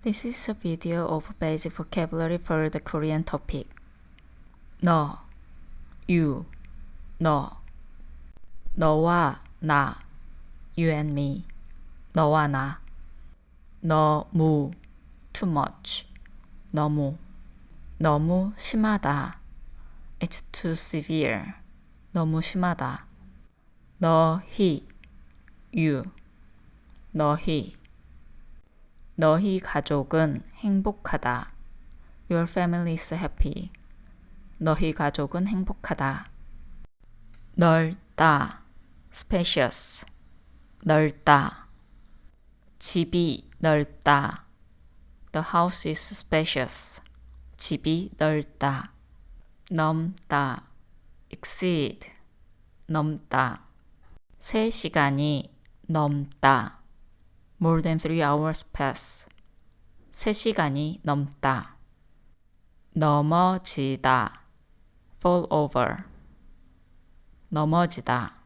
This is a video of basic vocabulary for the Korean topic. 너, you, 너. 너와 나, you and me. 너와 나. 너무, too much. 너무. 너무 심하다. It's too severe. 너무 심하다. 너희, you. 너희. 너희 가족은 행복하다. Your family is happy. 너희 가족은 행복하다. 넓다. Spacious. 넓다. 집이 넓다. The house is spacious. 집이 넓다. 넘다. Exceed. 넘다. 3시간이 넘다. More than 3 hours pass. 3시간이 넘다. 넘어지다. Fall over. 넘어지다.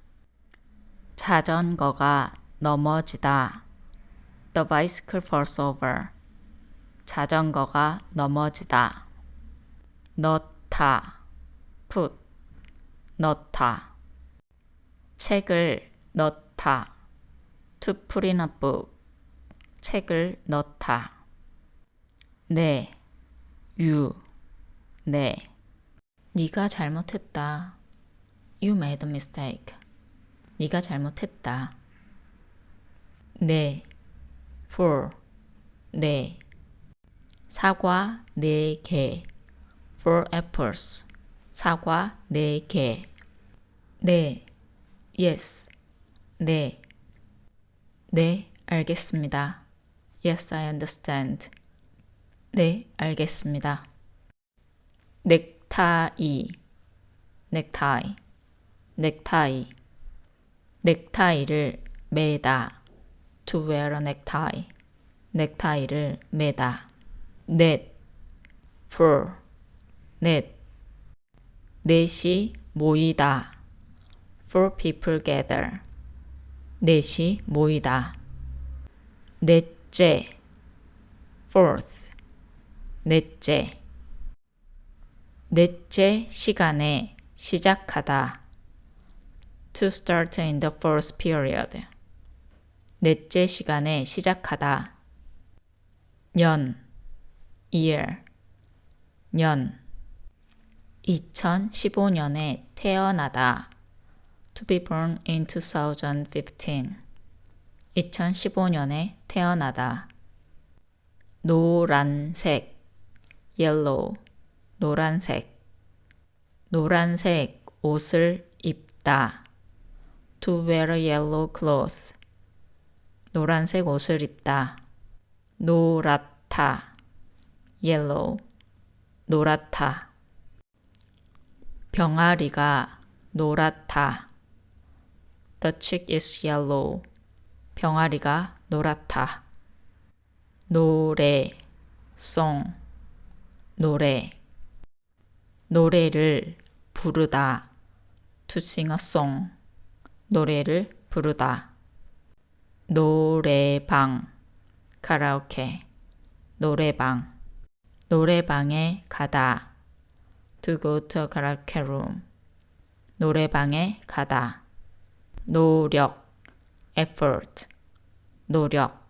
자전거가 넘어지다. The bicycle falls over. 자전거가 넘어지다. 넣다. Put. 넣다. 책을 넣다. To put in a book. 책을 넣다. 네. You. 네. 네가 잘못했다. You made a mistake. 네가 잘못했다. 네. For. 네. 사과 4개. Four apples. 사과 4개. 네. Yes. 네. 네, 알겠습니다. Yes, I understand. 네, 알겠습니다. 넥타이. 넥타이. 넥타이. 넥타이를 매다. To wear a necktie. 넥타이를 매다. 넷. For. 넷. 넷이 모이다. Four people gather. 넷이 모이다. 넷째. Fourth. 넷째. 넷째 시간에 시작하다. To start in the first period. 넷째 시간에 시작하다. 년. Year. 년. 2015년에 태어나다. To be born in 2015. 2015년에 태어나다. 노란색. Yellow. 노란색. 노란색 옷을 입다. To wear a yellow cloth. 노란색 옷을 입다. 노랗다. Yellow. 노랗다. 병아리가 노랗다. The chick is yellow. 병아리가 노랗다. 노래. Song. 노래. 노래를 부르다. To sing a song. 노래를 부르다. 노래방. Karaoke. 노래방. 노래방에 가다. To go to a karaoke room. 노래방에 가다. 노력. Effort. 노력.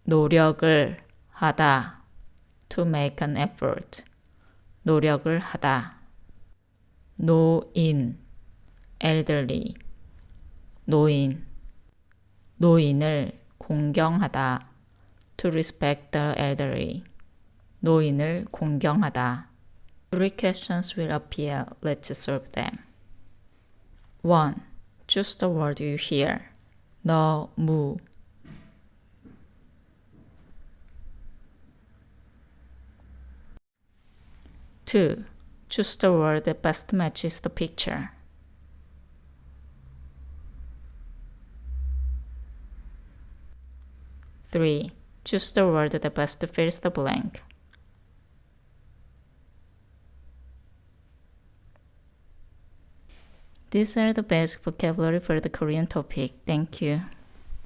노력을 하다. To make an effort. 노력을 하다. 노인. Elderly. 노인. 노인을 공경하다. To respect the elderly. 노인을 공경하다. 3 questions will appear. Let's solve them. 1. Choose the word you hear. 너무. 2. Choose the word that best matches the picture. 3. Choose the word that best fills the blank. These are the basic vocabulary for the Korean topic. Thank you.